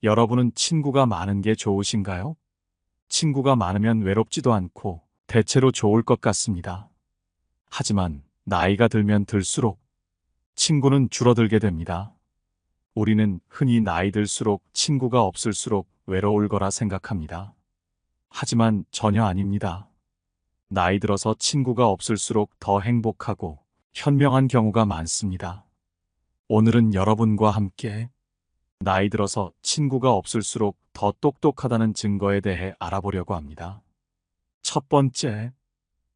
여러분은 친구가 많은 게 좋으신가요? 친구가 많으면 외롭지도 않고 대체로 좋을 것 같습니다. 하지만 나이가 들면 들수록 친구는 줄어들게 됩니다. 우리는 흔히 나이 들수록 친구가 없을수록 외로울 거라 생각합니다. 하지만 전혀 아닙니다. 나이 들어서 친구가 없을수록 더 행복하고 현명한 경우가 많습니다. 오늘은 여러분과 함께 나이 들어서 친구가 없을수록 더 똑똑하다는 증거에 대해 알아보려고 합니다. 첫 번째,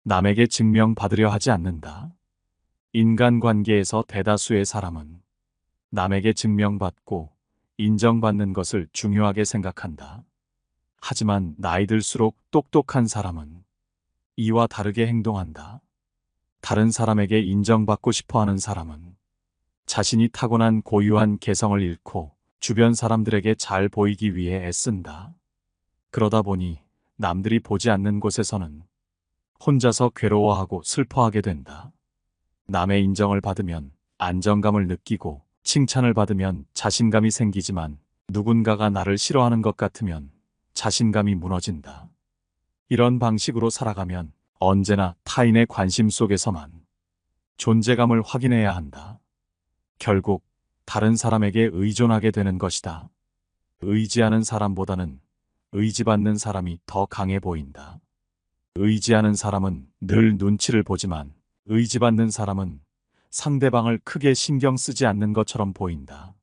남에게 증명받으려 하지 않는다. 인간관계에서 대다수의 사람은 남에게 증명받고 인정받는 것을 중요하게 생각한다. 하지만 나이 들수록 똑똑한 사람은 이와 다르게 행동한다. 다른 사람에게 인정받고 싶어 하는 사람은 자신이 타고난 고유한 개성을 잃고 주변 사람들에게 잘 보이기 위해 애쓴다. 그러다 보니 남들이 보지 않는 곳에서는 혼자서 괴로워하고 슬퍼하게 된다. 남의 인정을 받으면 안정감을 느끼고 칭찬을 받으면 자신감이 생기지만 누군가가 나를 싫어하는 것 같으면 자신감이 무너진다. 이런 방식으로 살아가면 언제나 타인의 관심 속에서만 존재감을 확인해야 한다. 결국 다른 사람에게 의존하게 되는 것이다. 의지하는 사람보다는 의지받는 사람이 더 강해 보인다. 의지하는 사람은 늘 눈치를 보지만 의지받는 사람은 상대방을 크게 신경 쓰지 않는 것처럼 보인다.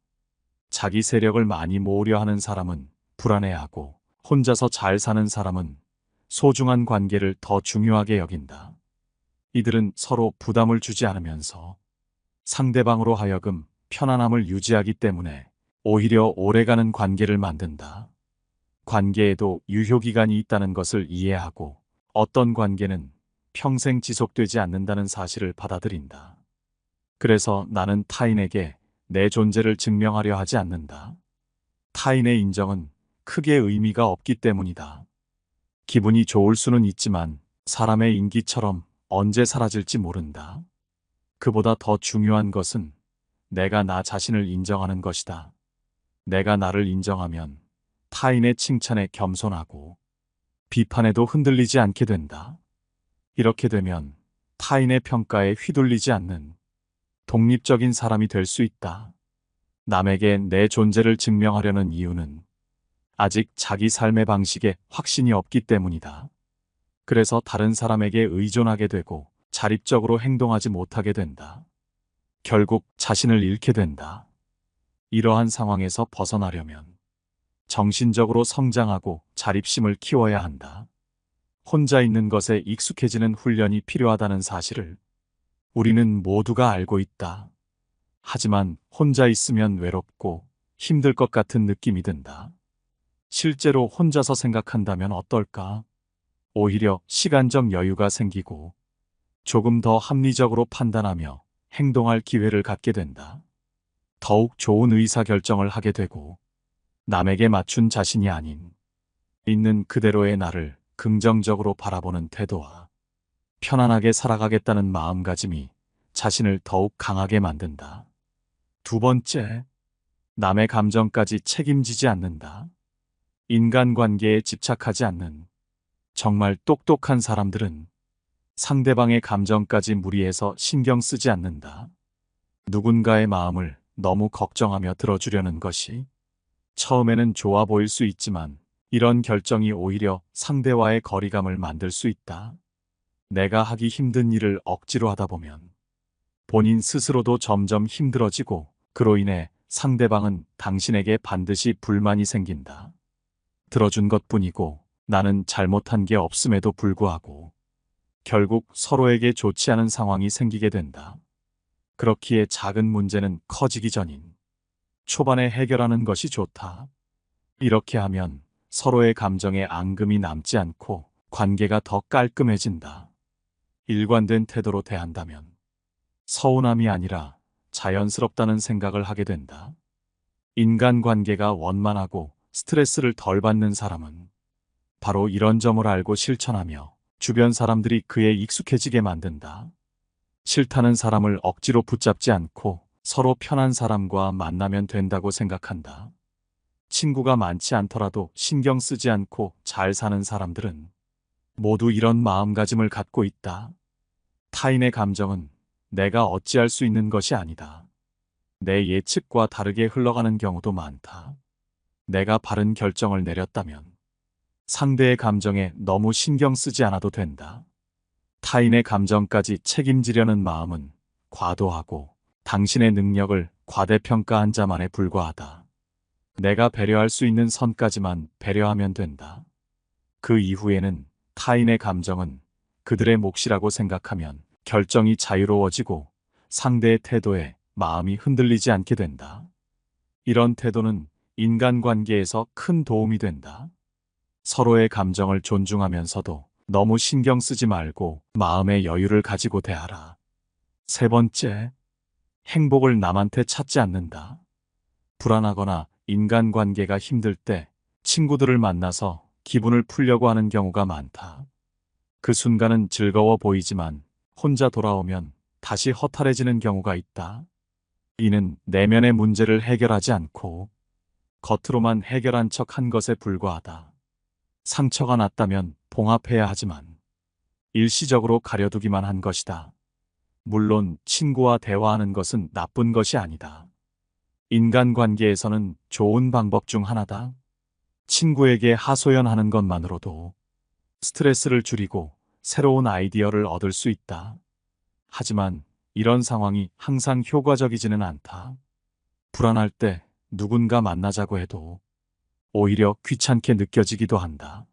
자기 세력을 많이 모으려 하는 사람은 불안해하고 혼자서 잘 사는 사람은 소중한 관계를 더 중요하게 여긴다. 이들은 서로 부담을 주지 않으면서 상대방으로 하여금 편안함을 유지하기 때문에 오히려 오래가는 관계를 만든다. 관계에도 유효기간이 있다는 것을 이해하고 어떤 관계는 평생 지속되지 않는다는 사실을 받아들인다. 그래서 나는 타인에게 내 존재를 증명하려 하지 않는다. 타인의 인정은 크게 의미가 없기 때문이다. 기분이 좋을 수는 있지만 사람의 인기처럼 언제 사라질지 모른다. 그보다 더 중요한 것은 내가 나 자신을 인정하는 것이다. 내가 나를 인정하면 타인의 칭찬에 겸손하고 비판에도 흔들리지 않게 된다. 이렇게 되면 타인의 평가에 휘둘리지 않는 독립적인 사람이 될 수 있다. 남에게 내 존재를 증명하려는 이유는 아직 자기 삶의 방식에 확신이 없기 때문이다. 그래서 다른 사람에게 의존하게 되고 자립적으로 행동하지 못하게 된다. 결국 자신을 잃게 된다. 이러한 상황에서 벗어나려면 정신적으로 성장하고 자립심을 키워야 한다. 혼자 있는 것에 익숙해지는 훈련이 필요하다는 사실을 우리는 모두가 알고 있다. 하지만 혼자 있으면 외롭고 힘들 것 같은 느낌이 든다. 실제로 혼자서 생각한다면 어떨까? 오히려 시간적 여유가 생기고 조금 더 합리적으로 판단하며 행동할 기회를 갖게 된다. 더욱 좋은 의사결정을 하게 되고 남에게 맞춘 자신이 아닌 있는 그대로의 나를 긍정적으로 바라보는 태도와 편안하게 살아가겠다는 마음가짐이 자신을 더욱 강하게 만든다. 두 번째, 남의 감정까지 책임지지 않는다. 인간관계에 집착하지 않는 정말 똑똑한 사람들은 상대방의 감정까지 무리해서 신경 쓰지 않는다. 누군가의 마음을 너무 걱정하며 들어주려는 것이 처음에는 좋아 보일 수 있지만 이런 결정이 오히려 상대와의 거리감을 만들 수 있다. 내가 하기 힘든 일을 억지로 하다 보면 본인 스스로도 점점 힘들어지고 그로 인해 상대방은 당신에게 반드시 불만이 생긴다. 들어준 것뿐이고 나는 잘못한 게 없음에도 불구하고 결국 서로에게 좋지 않은 상황이 생기게 된다. 그렇기에 작은 문제는 커지기 전인 초반에 해결하는 것이 좋다. 이렇게 하면 서로의 감정에 앙금이 남지 않고 관계가 더 깔끔해진다. 일관된 태도로 대한다면 서운함이 아니라 자연스럽다는 생각을 하게 된다. 인간관계가 원만하고 스트레스를 덜 받는 사람은 바로 이런 점을 알고 실천하며 주변 사람들이 그에 익숙해지게 만든다. 싫다는 사람을 억지로 붙잡지 않고 서로 편한 사람과 만나면 된다고 생각한다. 친구가 많지 않더라도 신경 쓰지 않고 잘 사는 사람들은 모두 이런 마음가짐을 갖고 있다. 타인의 감정은 내가 어찌할 수 있는 것이 아니다. 내 예측과 다르게 흘러가는 경우도 많다. 내가 바른 결정을 내렸다면 상대의 감정에 너무 신경 쓰지 않아도 된다. 타인의 감정까지 책임지려는 마음은 과도하고 당신의 능력을 과대평가한 자만에 불과하다. 내가 배려할 수 있는 선까지만 배려하면 된다. 그 이후에는 타인의 감정은 그들의 몫이라고 생각하면 결정이 자유로워지고 상대의 태도에 마음이 흔들리지 않게 된다. 이런 태도는 인간관계에서 큰 도움이 된다. 서로의 감정을 존중하면서도 너무 신경 쓰지 말고 마음의 여유를 가지고 대하라. 세 번째, 행복을 남한테 찾지 않는다. 불안하거나 인간관계가 힘들 때 친구들을 만나서 기분을 풀려고 하는 경우가 많다. 그 순간은 즐거워 보이지만 혼자 돌아오면 다시 허탈해지는 경우가 있다. 이는 내면의 문제를 해결하지 않고 겉으로만 해결한 척 한 것에 불과하다. 상처가 났다면 봉합해야 하지만 일시적으로 가려두기만 한 것이다. 물론 친구와 대화하는 것은 나쁜 것이 아니다. 인간관계에서는 좋은 방법 중 하나다. 친구에게 하소연하는 것만으로도 스트레스를 줄이고 새로운 아이디어를 얻을 수 있다. 하지만 이런 상황이 항상 효과적이지는 않다. 불안할 때 누군가 만나자고 해도 오히려 귀찮게 느껴지기도 한다.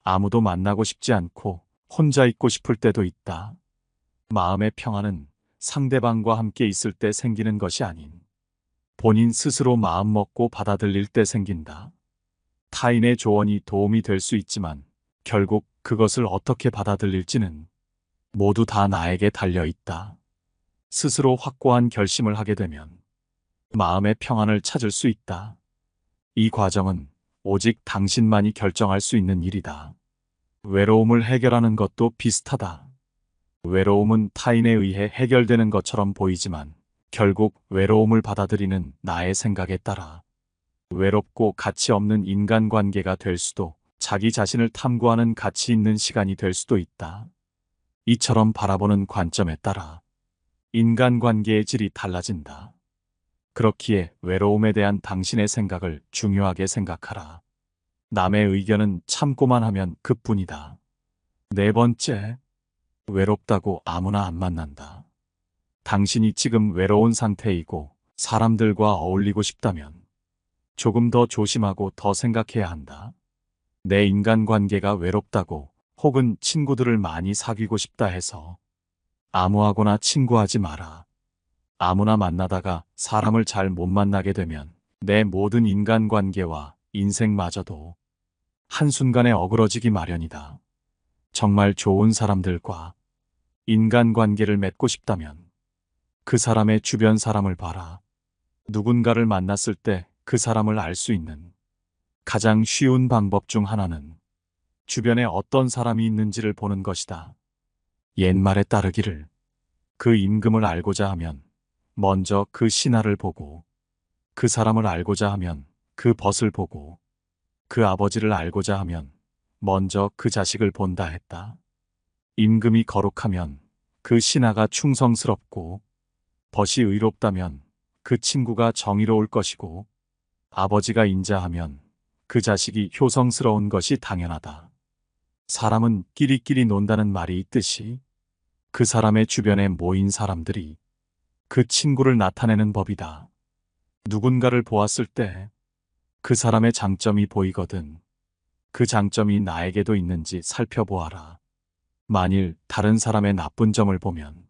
아무도 만나고 싶지 않고 혼자 있고 싶을 때도 있다. 마음의 평안은 상대방과 함께 있을 때 생기는 것이 아닌 본인 스스로 마음먹고 받아들일 때 생긴다. 타인의 조언이 도움이 될 수 있지만 결국 그것을 어떻게 받아들일지는 모두 다 나에게 달려 있다. 스스로 확고한 결심을 하게 되면 마음의 평안을 찾을 수 있다. 이 과정은 오직 당신만이 결정할 수 있는 일이다. 외로움을 해결하는 것도 비슷하다. 외로움은 타인에 의해 해결되는 것처럼 보이지만 결국 외로움을 받아들이는 나의 생각에 따라 외롭고 가치 없는 인간관계가 될 수도 자기 자신을 탐구하는 가치 있는 시간이 될 수도 있다. 이처럼 바라보는 관점에 따라 인간관계의 질이 달라진다. 그렇기에 외로움에 대한 당신의 생각을 중요하게 생각하라. 남의 의견은 참고만 하면 그뿐이다. 네 번째, 외롭다고 아무나 안 만난다. 당신이 지금 외로운 상태이고 사람들과 어울리고 싶다면 조금 더 조심하고 더 생각해야 한다. 내 인간관계가 외롭다고 혹은 친구들을 많이 사귀고 싶다 해서 아무하고나 친구하지 마라. 아무나 만나다가 사람을 잘 못 만나게 되면 내 모든 인간관계와 인생마저도 한순간에 어그러지기 마련이다. 정말 좋은 사람들과 인간관계를 맺고 싶다면 그 사람의 주변 사람을 봐라. 누군가를 만났을 때 그 사람을 알 수 있는 가장 쉬운 방법 중 하나는 주변에 어떤 사람이 있는지를 보는 것이다. 옛말에 따르기를 그 임금을 알고자 하면 먼저 그 신하를 보고 그 사람을 알고자 하면 그 벗을 보고 그 아버지를 알고자 하면 먼저 그 자식을 본다 했다. 임금이 거룩하면 그 신하가 충성스럽고 벗이 의롭다면 그 친구가 정의로울 것이고 아버지가 인자하면 그 자식이 효성스러운 것이 당연하다. 사람은 끼리끼리 논다는 말이 있듯이 그 사람의 주변에 모인 사람들이 그 친구를 나타내는 법이다. 누군가를 보았을 때 그 사람의 장점이 보이거든 그 장점이 나에게도 있는지 살펴보아라. 만일 다른 사람의 나쁜 점을 보면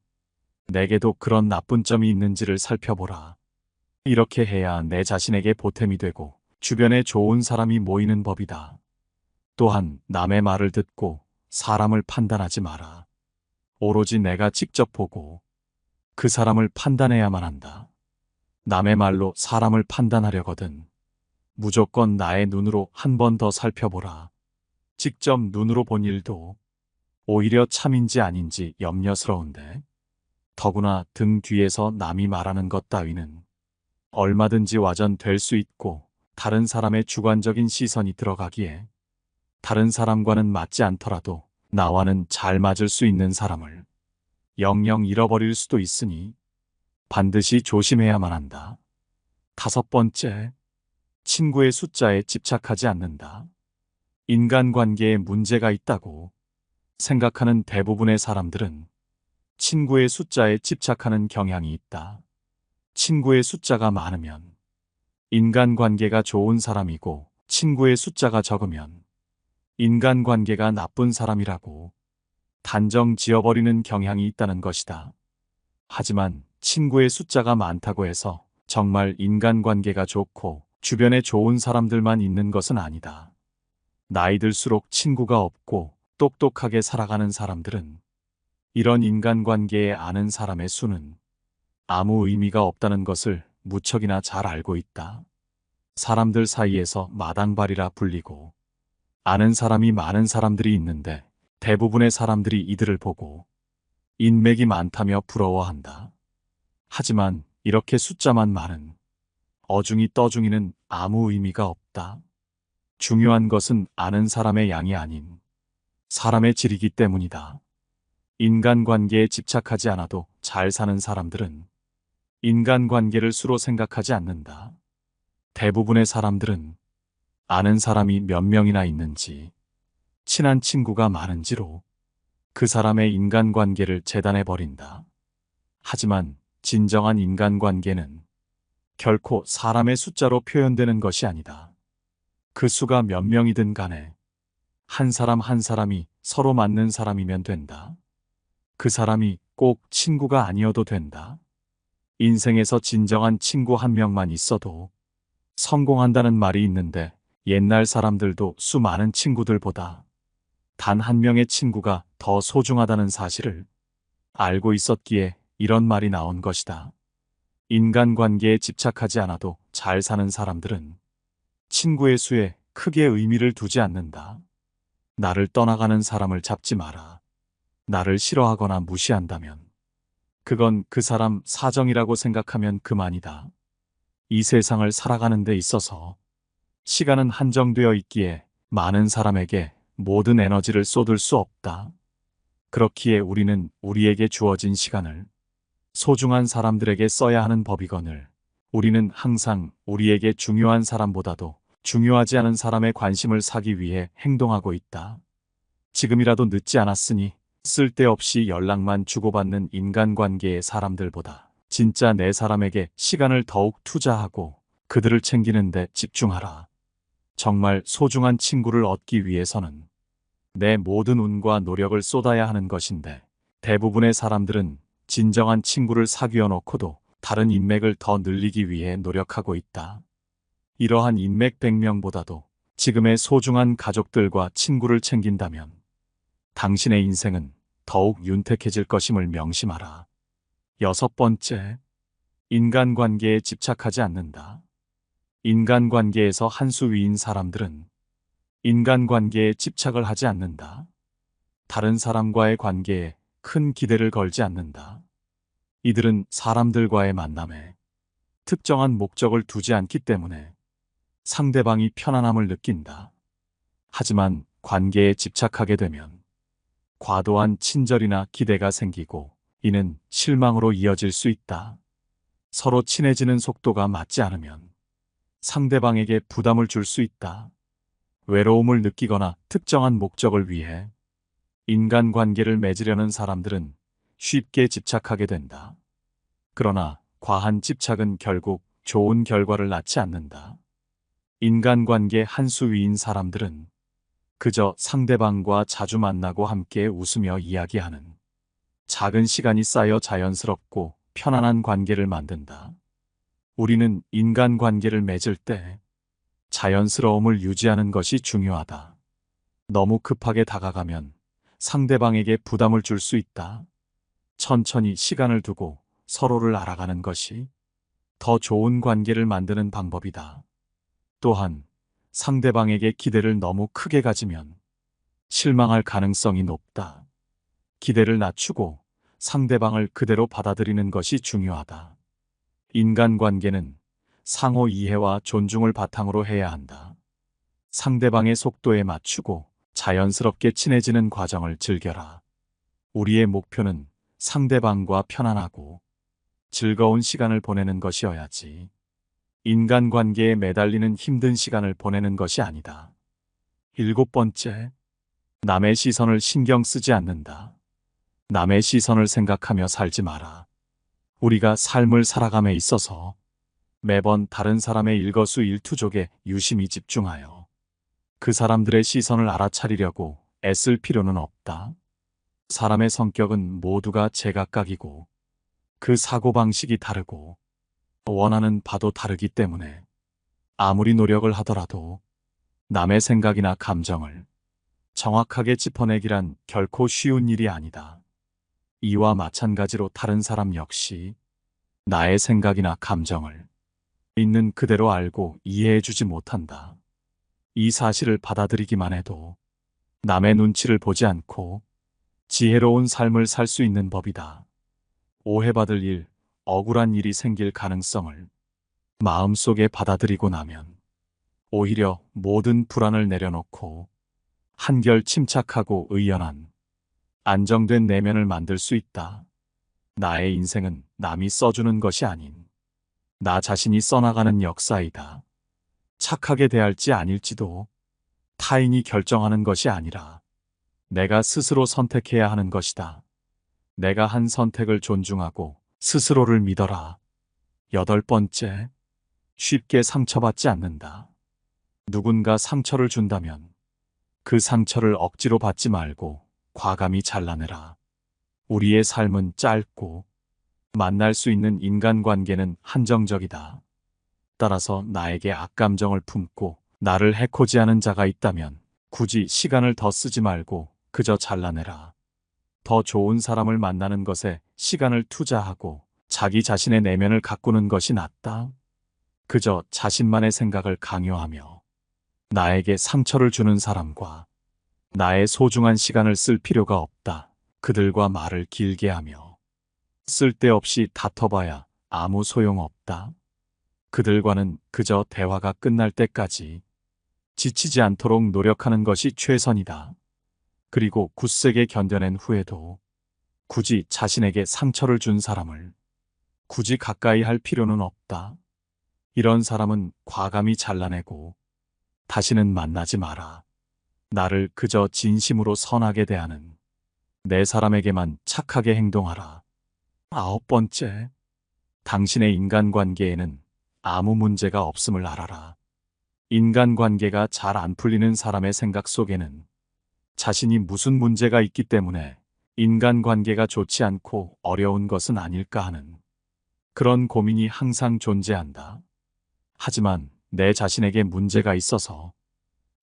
내게도 그런 나쁜 점이 있는지를 살펴보라. 이렇게 해야 내 자신에게 보탬이 되고 주변에 좋은 사람이 모이는 법이다. 또한 남의 말을 듣고 사람을 판단하지 마라. 오로지 내가 직접 보고 그 사람을 판단해야만 한다. 남의 말로 사람을 판단하려거든 무조건 나의 눈으로 한 번 더 살펴보라. 직접 눈으로 본 일도 오히려 참인지 아닌지 염려스러운데 더구나 등 뒤에서 남이 말하는 것 따위는 얼마든지 와전될 수 있고 다른 사람의 주관적인 시선이 들어가기에 다른 사람과는 맞지 않더라도 나와는 잘 맞을 수 있는 사람을 영영 잃어버릴 수도 있으니 반드시 조심해야만 한다. 5번째, 친구의 숫자에 집착하지 않는다. 인간관계에 문제가 있다고 생각하는 대부분의 사람들은 친구의 숫자에 집착하는 경향이 있다. 친구의 숫자가 많으면 인간관계가 좋은 사람이고 친구의 숫자가 적으면 인간관계가 나쁜 사람이라고 단정 지어버리는 경향이 있다는 것이다. 하지만 친구의 숫자가 많다고 해서 정말 인간관계가 좋고 주변에 좋은 사람들만 있는 것은 아니다. 나이 들수록 친구가 없고 똑똑하게 살아가는 사람들은 이런 인간관계에 아는 사람의 수는 아무 의미가 없다는 것을 무척이나 잘 알고 있다. 사람들 사이에서 마당발이라 불리고 아는 사람이 많은 사람들이 있는데 대부분의 사람들이 이들을 보고 인맥이 많다며 부러워한다. 하지만 이렇게 숫자만 많은 어중이 떠중이는 아무 의미가 없다. 중요한 것은 아는 사람의 양이 아닌 사람의 질이기 때문이다. 인간관계에 집착하지 않아도 잘 사는 사람들은 인간관계를 수로 생각하지 않는다. 대부분의 사람들은 아는 사람이 몇 명이나 있는지, 친한 친구가 많은지로 그 사람의 인간관계를 재단해버린다. 하지만 진정한 인간관계는 결코 사람의 숫자로 표현되는 것이 아니다. 그 수가 몇 명이든 간에 한 사람 한 사람이 서로 맞는 사람이면 된다. 그 사람이 꼭 친구가 아니어도 된다. 인생에서 진정한 친구 한 명만 있어도 성공한다는 말이 있는데 옛날 사람들도 수많은 친구들보다 단 한 명의 친구가 더 소중하다는 사실을 알고 있었기에 이런 말이 나온 것이다. 인간관계에 집착하지 않아도 잘 사는 사람들은 친구의 수에 크게 의미를 두지 않는다. 나를 떠나가는 사람을 잡지 마라. 나를 싫어하거나 무시한다면 그건 그 사람 사정이라고 생각하면 그만이다. 이 세상을 살아가는 데 있어서 시간은 한정되어 있기에 많은 사람에게 모든 에너지를 쏟을 수 없다. 그렇기에 우리는 우리에게 주어진 시간을 소중한 사람들에게 써야 하는 법이거늘 우리는 항상 우리에게 중요한 사람보다도 중요하지 않은 사람의 관심을 사기 위해 행동하고 있다. 지금이라도 늦지 않았으니 쓸데없이 연락만 주고받는 인간관계의 사람들보다 진짜 내 사람에게 시간을 더욱 투자하고 그들을 챙기는 데 집중하라. 정말 소중한 친구를 얻기 위해서는 내 모든 운과 노력을 쏟아야 하는 것인데 대부분의 사람들은 진정한 친구를 사귀어 놓고도 다른 인맥을 더 늘리기 위해 노력하고 있다. 이러한 인맥 100명보다도 지금의 소중한 가족들과 친구를 챙긴다면 당신의 인생은 더욱 윤택해질 것임을 명심하라. 6번째, 인간관계에 집착하지 않는다. 인간관계에서 한 수 위인 사람들은 인간관계에 집착을 하지 않는다. 다른 사람과의 관계에 큰 기대를 걸지 않는다. 이들은 사람들과의 만남에 특정한 목적을 두지 않기 때문에 상대방이 편안함을 느낀다. 하지만 관계에 집착하게 되면 과도한 친절이나 기대가 생기고 이는 실망으로 이어질 수 있다. 서로 친해지는 속도가 맞지 않으면 상대방에게 부담을 줄 수 있다. 외로움을 느끼거나 특정한 목적을 위해 인간관계를 맺으려는 사람들은 쉽게 집착하게 된다. 그러나 과한 집착은 결국 좋은 결과를 낳지 않는다. 인간관계 한 수 위인 사람들은 그저 상대방과 자주 만나고 함께 웃으며 이야기하는 작은 시간이 쌓여 자연스럽고 편안한 관계를 만든다. 우리는 인간관계를 맺을 때 자연스러움을 유지하는 것이 중요하다. 너무 급하게 다가가면 상대방에게 부담을 줄 수 있다. 천천히 시간을 두고 서로를 알아가는 것이 더 좋은 관계를 만드는 방법이다. 또한 상대방에게 기대를 너무 크게 가지면 실망할 가능성이 높다. 기대를 낮추고 상대방을 그대로 받아들이는 것이 중요하다. 인간관계는 상호 이해와 존중을 바탕으로 해야 한다. 상대방의 속도에 맞추고 자연스럽게 친해지는 과정을 즐겨라. 우리의 목표는 상대방과 편안하고 즐거운 시간을 보내는 것이어야지. 인간관계에 매달리는 힘든 시간을 보내는 것이 아니다. 7번째, 남의 시선을 신경 쓰지 않는다. 남의 시선을 생각하며 살지 마라. 우리가 삶을 살아감에 있어서 매번 다른 사람의 일거수일투족에 유심히 집중하여 그 사람들의 시선을 알아차리려고 애쓸 필요는 없다. 사람의 성격은 모두가 제각각이고 그 사고방식이 다르고 원하는 바도 다르기 때문에 아무리 노력을 하더라도 남의 생각이나 감정을 정확하게 짚어내기란 결코 쉬운 일이 아니다. 이와 마찬가지로 다른 사람 역시 나의 생각이나 감정을 있는 그대로 알고 이해해주지 못한다. 이 사실을 받아들이기만 해도 남의 눈치를 보지 않고 지혜로운 삶을 살 수 있는 법이다. 오해받을 일, 억울한 일이 생길 가능성을 마음속에 받아들이고 나면 오히려 모든 불안을 내려놓고 한결 침착하고 의연한 안정된 내면을 만들 수 있다. 나의 인생은 남이 써주는 것이 아닌 나 자신이 써나가는 역사이다. 착하게 대할지 아닐지도 타인이 결정하는 것이 아니라 내가 스스로 선택해야 하는 것이다. 내가 한 선택을 존중하고 스스로를 믿어라. 8번째, 쉽게 상처받지 않는다. 누군가 상처를 준다면 그 상처를 억지로 받지 말고 과감히 잘라내라. 우리의 삶은 짧고 만날 수 있는 인간관계는 한정적이다. 따라서 나에게 악감정을 품고 나를 해코지하는 자가 있다면 굳이 시간을 더 쓰지 말고 그저 잘라내라. 더 좋은 사람을 만나는 것에 시간을 투자하고 자기 자신의 내면을 가꾸는 것이 낫다. 그저 자신만의 생각을 강요하며 나에게 상처를 주는 사람과 나의 소중한 시간을 쓸 필요가 없다. 그들과 말을 길게 하며 쓸데없이 다퉈봐야 아무 소용없다. 그들과는 그저 대화가 끝날 때까지 지치지 않도록 노력하는 것이 최선이다. 그리고 굳세게 견뎌낸 후에도 굳이 자신에게 상처를 준 사람을 굳이 가까이 할 필요는 없다. 이런 사람은 과감히 잘라내고 다시는 만나지 마라. 나를 그저 진심으로 선하게 대하는 내 사람에게만 착하게 행동하라. 9번째, 당신의 인간관계에는 아무 문제가 없음을 알아라. 인간관계가 잘 안 풀리는 사람의 생각 속에는 자신이 무슨 문제가 있기 때문에 인간관계가 좋지 않고 어려운 것은 아닐까 하는 그런 고민이 항상 존재한다. 하지만 내 자신에게 문제가 있어서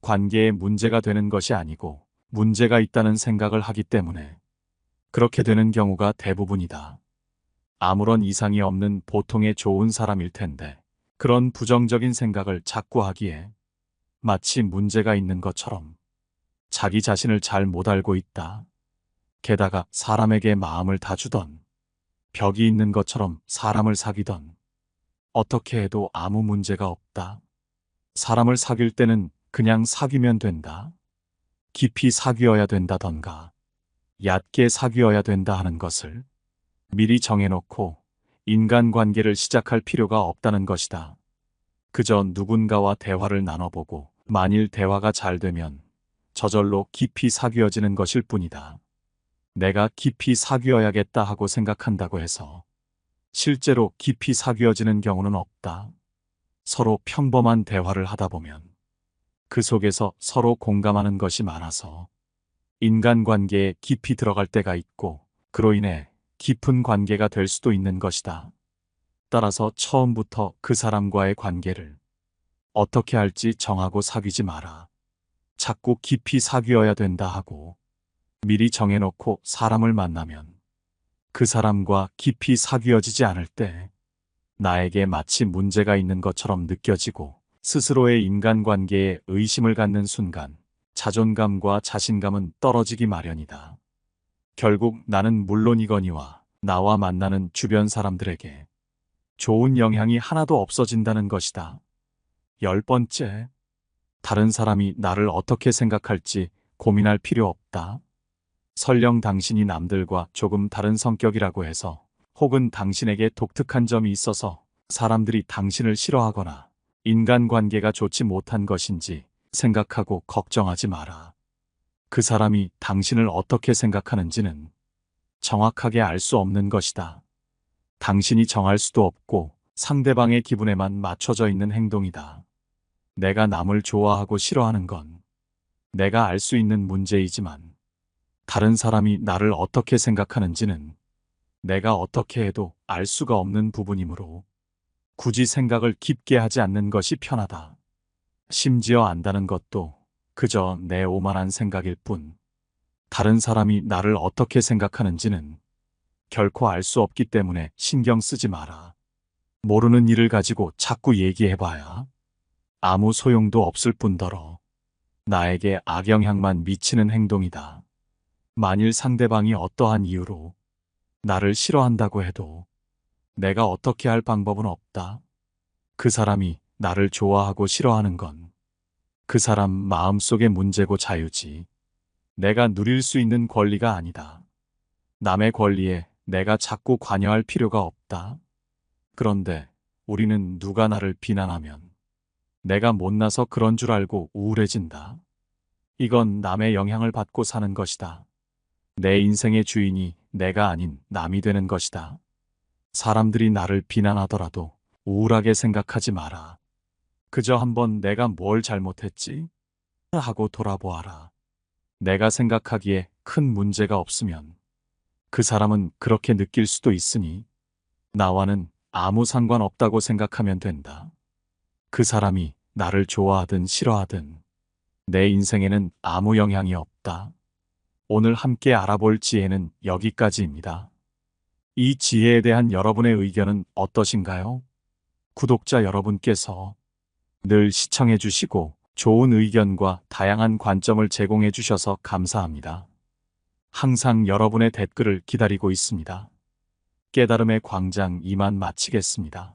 관계에 문제가 되는 것이 아니고 문제가 있다는 생각을 하기 때문에 그렇게 되는 경우가 대부분이다. 아무런 이상이 없는 보통의 좋은 사람일 텐데 그런 부정적인 생각을 자꾸 하기에 마치 문제가 있는 것처럼 자기 자신을 잘 못 알고 있다. 게다가 사람에게 마음을 다 주던 벽이 있는 것처럼 사람을 사귀던 어떻게 해도 아무 문제가 없다. 사람을 사귈 때는 그냥 사귀면 된다. 깊이 사귀어야 된다던가 얕게 사귀어야 된다 하는 것을 미리 정해놓고 인간관계를 시작할 필요가 없다는 것이다. 그저 누군가와 대화를 나눠보고 만일 대화가 잘 되면 저절로 깊이 사귀어지는 것일 뿐이다. 내가 깊이 사귀어야겠다 하고 생각한다고 해서 실제로 깊이 사귀어지는 경우는 없다. 서로 평범한 대화를 하다 보면 그 속에서 서로 공감하는 것이 많아서 인간관계에 깊이 들어갈 때가 있고 그로 인해 깊은 관계가 될 수도 있는 것이다. 따라서 처음부터 그 사람과의 관계를 어떻게 할지 정하고 사귀지 마라. 자꾸 깊이 사귀어야 된다 하고 미리 정해놓고 사람을 만나면 그 사람과 깊이 사귀어지지 않을 때 나에게 마치 문제가 있는 것처럼 느껴지고 스스로의 인간관계에 의심을 갖는 순간 자존감과 자신감은 떨어지기 마련이다. 결국 나는 물론이거니와 나와 만나는 주변 사람들에게 좋은 영향이 하나도 없어진다는 것이다. 10번째, 다른 사람이 나를 어떻게 생각할지 고민할 필요 없다. 설령 당신이 남들과 조금 다른 성격이라고 해서 혹은 당신에게 독특한 점이 있어서 사람들이 당신을 싫어하거나 인간관계가 좋지 못한 것인지 생각하고 걱정하지 마라. 그 사람이 당신을 어떻게 생각하는지는 정확하게 알 수 없는 것이다. 당신이 정할 수도 없고 상대방의 기분에만 맞춰져 있는 행동이다. 내가 남을 좋아하고 싫어하는 건 내가 알 수 있는 문제이지만 다른 사람이 나를 어떻게 생각하는지는 내가 어떻게 해도 알 수가 없는 부분이므로 굳이 생각을 깊게 하지 않는 것이 편하다. 심지어 안다는 것도 그저 내 오만한 생각일 뿐 다른 사람이 나를 어떻게 생각하는지는 결코 알 수 없기 때문에 신경 쓰지 마라. 모르는 일을 가지고 자꾸 얘기해봐야 아무 소용도 없을 뿐더러 나에게 악영향만 미치는 행동이다. 만일 상대방이 어떠한 이유로 나를 싫어한다고 해도 내가 어떻게 할 방법은 없다. 그 사람이 나를 좋아하고 싫어하는 건 그 사람 마음속의 문제고 자유지 내가 누릴 수 있는 권리가 아니다. 남의 권리에 내가 자꾸 관여할 필요가 없다. 그런데 우리는 누가 나를 비난하면 내가 못나서 그런 줄 알고 우울해진다. 이건 남의 영향을 받고 사는 것이다. 내 인생의 주인이 내가 아닌 남이 되는 것이다. 사람들이 나를 비난하더라도 우울하게 생각하지 마라. 그저 한번 내가 뭘 잘못했지? 하고 돌아보아라. 내가 생각하기에 큰 문제가 없으면 그 사람은 그렇게 느낄 수도 있으니 나와는 아무 상관없다고 생각하면 된다. 그 사람이 나를 좋아하든 싫어하든 내 인생에는 아무 영향이 없다. 오늘 함께 알아볼 지혜는 여기까지입니다. 이 지혜에 대한 여러분의 의견은 어떠신가요? 구독자 여러분께서 늘 시청해 주시고 좋은 의견과 다양한 관점을 제공해 주셔서 감사합니다. 항상 여러분의 댓글을 기다리고 있습니다. 깨달음의 광장 이만 마치겠습니다.